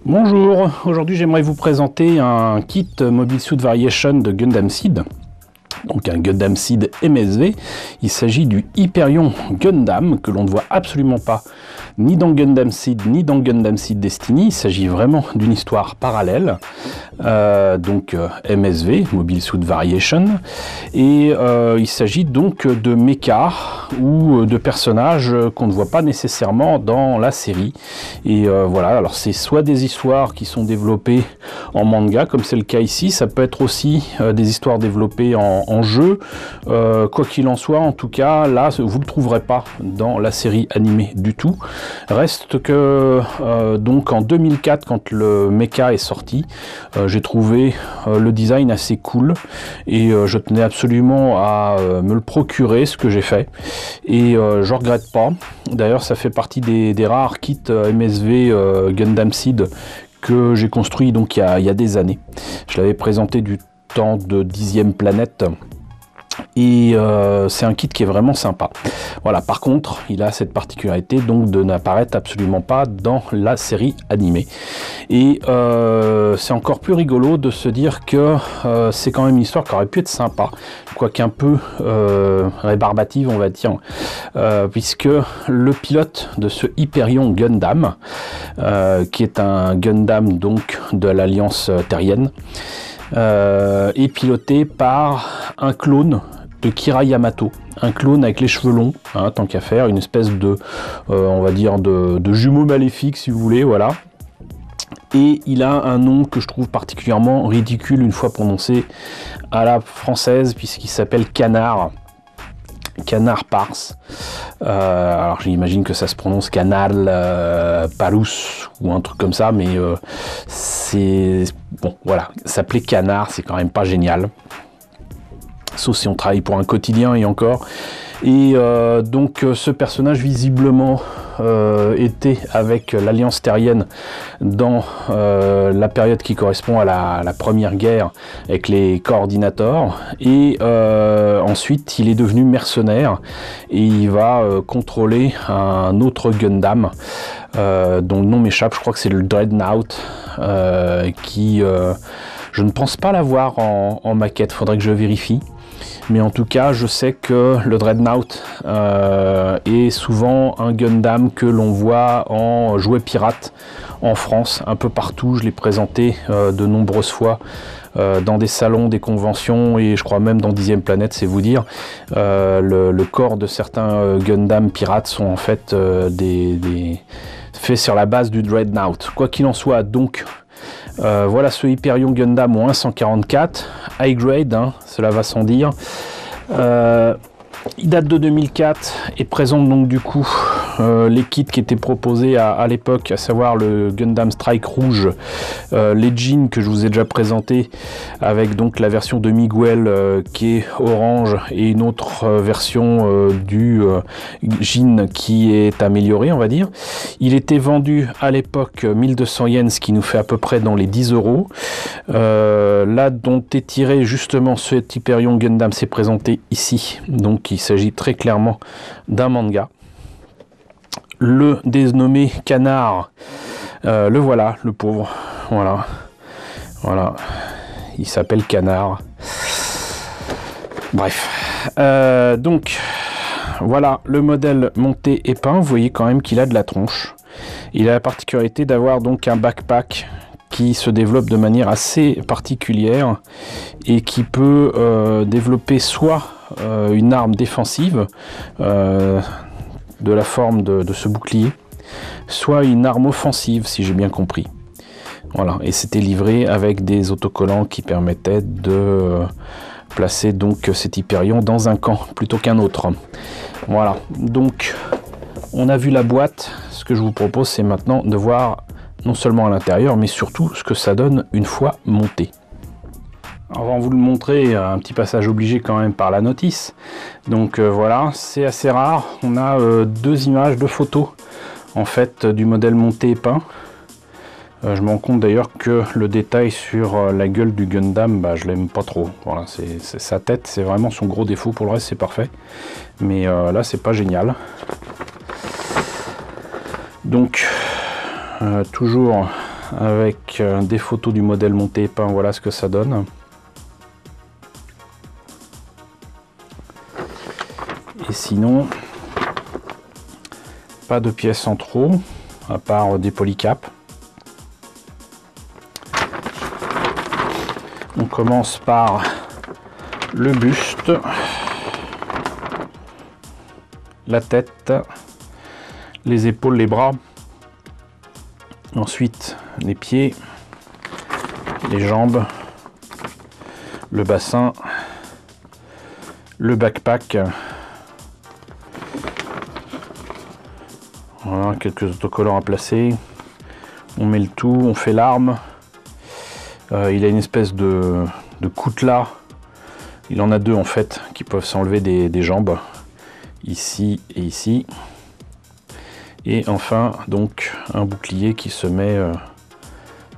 Bonjour, aujourd'hui j'aimerais vous présenter un kit Mobile Suit Variation de Gundam Seed. Donc un Gundam Seed MSV. Il s'agit du Hyperion Gundam que l'on ne voit absolument pas ni dans Gundam Seed ni dans Gundam Seed Destiny. Il s'agit vraiment d'une histoire parallèle. MSV, Mobile Suit Variation. Et il s'agit donc de mechas ou de personnages qu'on ne voit pas nécessairement dans la série. Et voilà, alors c'est soit des histoires qui sont développées en manga, comme c'est le cas ici, ça peut être aussi des histoires développées en jeu. Quoi qu'il en soit, en tout cas, là, vous ne le trouverez pas dans la série animée du tout. Reste que, donc en 2004, quand le mecha est sorti, j'ai trouvé le design assez cool et je tenais absolument à me le procurer, ce que j'ai fait. Et je regrette pas. D'ailleurs, ça fait partie des rares kits MSV Gundam Seed que j'ai construit donc il y a des années. Je l'avais présenté du temps de 10e planète. Et c'est un kit qui est vraiment sympa. Voilà, par contre, il a cette particularité donc de n'apparaître absolument pas dans la série animée. Et c'est encore plus rigolo de se dire que c'est quand même une histoire qui aurait pu être sympa, quoique un peu rébarbative, on va dire, puisque le pilote de ce Hyperion Gundam, qui est un Gundam donc de l'Alliance Terrienne, est piloté par un clone de Kira Yamato, un clone avec les cheveux longs, hein, tant qu'à faire, une espèce de, on va dire, de jumeau maléfique, si vous voulez, voilà. Et il a un nom que je trouve particulièrement ridicule une fois prononcé à la française, puisqu'il s'appelle Canard. Canard Pars. Alors j'imagine que ça se prononce Canal Parus ou un truc comme ça, mais c'est bon, voilà, s'appeler Canard, c'est quand même pas génial, sauf si on travaille pour un quotidien et encore. Et donc ce personnage visiblement était avec l'Alliance Terrienne dans la période qui correspond à la première guerre avec les coordinators, et ensuite il est devenu mercenaire et il va contrôler un autre Gundam dont le nom m'échappe, je crois que c'est le Dreadnought, qui je ne pense pas l'avoir en maquette, faudrait que je vérifie. Mais en tout cas, je sais que le Dreadnought est souvent un Gundam que l'on voit en jouet pirate en France, un peu partout. Je l'ai présenté de nombreuses fois dans des salons, des conventions, et je crois même dans 10e planète, c'est vous dire. Le corps de certains Gundam pirates sont en fait faits sur la base du Dreadnought. Quoi qu'il en soit, donc... voilà ce Hyperion Gundam au 144, high grade, hein, cela va sans dire. Il date de 2004 et présente donc du coup les kits qui étaient proposés à l'époque, à savoir le Gundam Strike rouge, les jeans que je vous ai déjà présenté, avec donc la version de Miguel qui est orange, et une autre version du jean qui est améliorée, on va dire. Il était vendu à l'époque 1200 yens, ce qui nous fait à peu près dans les 10 euros. Là dont est tiré justement ce Hyperion Gundam, c'est présenté ici, donc il s'agit très clairement d'un manga. Le dénommé Canard, le voilà, le pauvre, voilà, il s'appelle Canard. Bref, donc voilà le modèle monté et peint. Vous voyez quand même qu'il a de la tronche. Il a la particularité d'avoir donc un backpack qui se développe de manière assez particulière et qui peut développer soit une arme défensive de la forme de ce bouclier, soit une arme offensive, si j'ai bien compris. Voilà, et c'était livré avec des autocollants qui permettaient de placer donc cet Hyperion dans un camp plutôt qu'un autre. Voilà, donc on a vu la boîte. Ce que je vous propose, c'est maintenant de voir non seulement à l'intérieur, mais surtout ce que ça donne une fois monté. Alors, on va vous le montrer, un petit passage obligé quand même par la notice. Donc voilà, c'est assez rare. On a deux images, deux photos en fait du modèle monté et peint. Je me rends compte d'ailleurs que le détail sur la gueule du Gundam, bah, je l'aime pas trop. Voilà, c'est sa tête, c'est vraiment son gros défaut. Pour le reste, c'est parfait. Mais là, c'est pas génial. Donc toujours avec des photos du modèle monté et peint. Voilà ce que ça donne. Et sinon, pas de pièces en trop, à part des polycaps. On commence par le buste, la tête, les épaules, les bras. Ensuite, les pieds, les jambes, le bassin, le backpack. Voilà, quelques autocollants à placer. On met le tout, on fait l'arme. Il a une espèce de coutelas. Il en a deux en fait qui peuvent s'enlever des jambes. Ici et ici. Et enfin donc un bouclier qui se met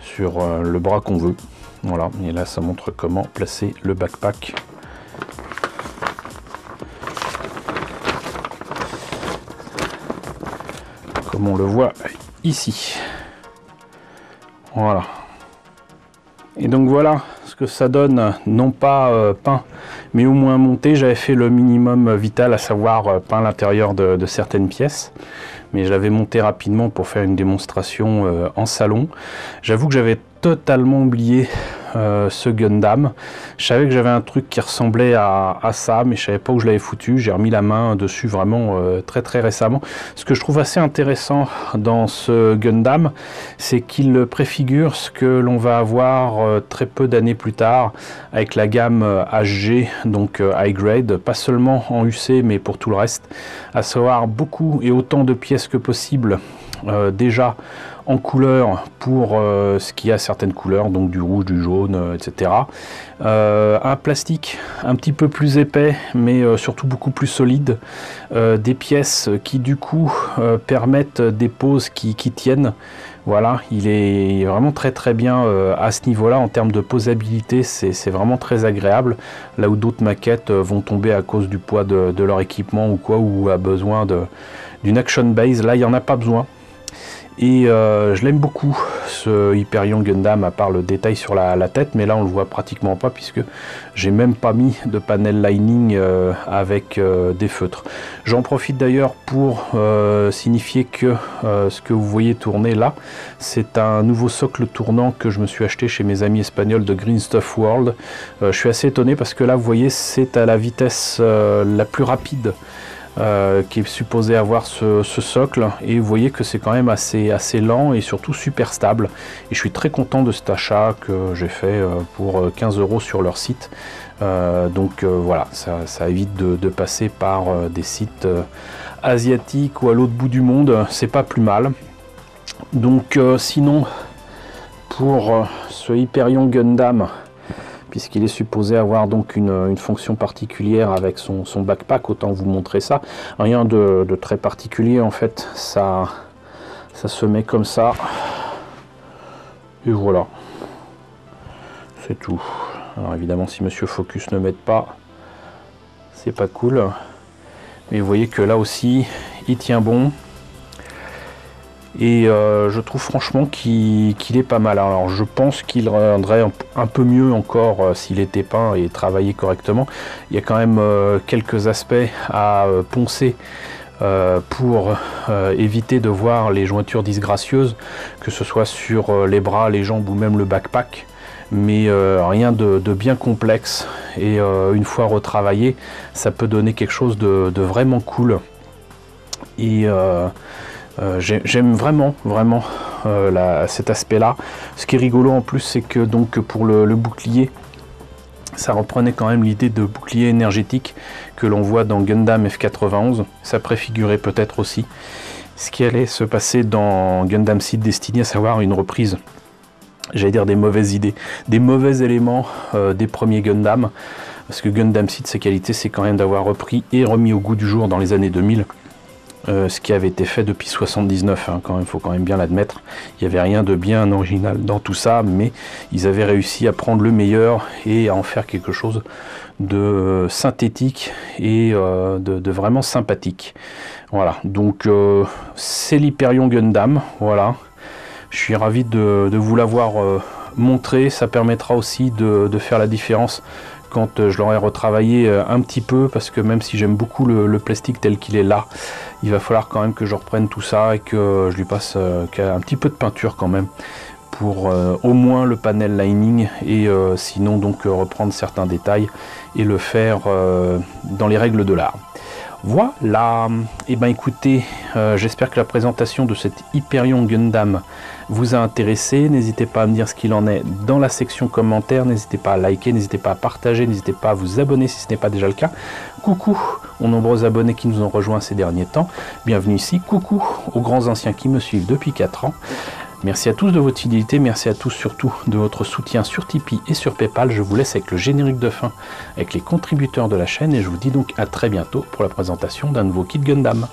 sur le bras qu'on veut. Voilà, et là ça montre comment placer le backpack. Comme on le voit ici. Voilà. Et donc voilà ce que ça donne, non pas peint, mais au moins monté. J'avais fait le minimum vital, à savoir peint l'intérieur de certaines pièces. Mais je l'avais monté rapidement pour faire une démonstration en salon. J'avoue que j'avais totalement oublié ce Gundam. Je savais que j'avais un truc qui ressemblait à ça, mais je savais pas où je l'avais foutu. J'ai remis la main dessus vraiment très récemment. Ce que je trouve assez intéressant dans ce Gundam, c'est qu'il préfigure ce que l'on va avoir très peu d'années plus tard avec la gamme HG, donc High Grade, pas seulement en UC mais pour tout le reste, à savoir beaucoup et autant de pièces que possible déjà en couleur pour ce qui a certaines couleurs, donc du rouge, du jaune, etc. Un plastique un petit peu plus épais, mais surtout beaucoup plus solide. Des pièces qui du coup permettent des poses qui tiennent. Voilà, il est vraiment très bien à ce niveau-là. En termes de posabilité, c'est vraiment très agréable. Là où d'autres maquettes vont tomber à cause du poids de leur équipement ou quoi, ou a besoin d'une action base, là il n'y en a pas besoin. Et je l'aime beaucoup ce Hyperion Gundam, à part le détail sur la tête, mais là on le voit pratiquement pas puisque j'ai même pas mis de panel lining avec des feutres. J'en profite d'ailleurs pour signifier que ce que vous voyez tourner là, c'est un nouveau socle tournant que je me suis acheté chez mes amis espagnols de Green Stuff World. Je suis assez étonné parce que là vous voyez c'est à la vitesse la plus rapide qui est supposé avoir ce socle, et vous voyez que c'est quand même assez lent et surtout super stable, et je suis très content de cet achat que j'ai fait pour 15 € sur leur site. Donc voilà, ça évite de passer par des sites asiatiques ou à l'autre bout du monde, c'est pas plus mal. Donc sinon pour ce Hyperion Gundam, puisqu'il est supposé avoir donc une fonction particulière avec son backpack, autant vous montrer ça. Rien de très particulier en fait, ça se met comme ça, et voilà, c'est tout. Alors évidemment si Monsieur Focus ne m'aide pas, c'est pas cool, mais vous voyez que là aussi il tient bon. Et je trouve franchement qu'il est pas mal. Alors je pense qu'il rendrait un peu mieux encore s'il était peint et travaillé correctement. Il y a quand même quelques aspects à poncer pour éviter de voir les jointures disgracieuses, que ce soit sur les bras, les jambes ou même le backpack. Mais rien de bien complexe, et une fois retravaillé, ça peut donner quelque chose de vraiment cool. Et j'aime vraiment cet aspect là. Ce qui est rigolo en plus, c'est que donc pour le bouclier, ça reprenait quand même l'idée de bouclier énergétique que l'on voit dans Gundam F91. Ça préfigurait peut-être aussi ce qui allait se passer dans Gundam Seed Destiny, à savoir une reprise, j'allais dire des mauvaises idées, des mauvais éléments des premiers Gundam, parce que Gundam Seed, ses qualités, c'est quand même d'avoir repris et remis au goût du jour dans les années 2000 ce qui avait été fait depuis 79, hein, quand même, faut quand même bien l'admettre. Il n'y avait rien de bien original dans tout ça, mais ils avaient réussi à prendre le meilleur et à en faire quelque chose de synthétique et de vraiment sympathique. Voilà, donc c'est l'Hyperion Gundam, voilà. Je suis ravi de vous l'avoir montré. Ça permettra aussi de faire la différence quand je l'aurai retravaillé un petit peu, parce que même si j'aime beaucoup le plastique tel qu'il est là, il va falloir quand même que je reprenne tout ça et que je lui passe un petit peu de peinture quand même pour au moins le panel lining, et sinon donc reprendre certains détails et le faire dans les règles de l'art. Voilà, et ben écoutez, j'espère que la présentation de cet Hyperion Gundam vous a intéressé. N'hésitez pas à me dire ce qu'il en est dans la section commentaires, n'hésitez pas à liker, n'hésitez pas à partager, n'hésitez pas à vous abonner si ce n'est pas déjà le cas. Coucou aux nombreux abonnés qui nous ont rejoints ces derniers temps, bienvenue ici. Coucou aux grands anciens qui me suivent depuis 4 ans. Merci à tous de votre fidélité, merci à tous surtout de votre soutien sur Tipeee et sur Paypal. Je vous laisse avec le générique de fin, avec les contributeurs de la chaîne, et je vous dis donc à très bientôt pour la présentation d'un nouveau kit Gundam.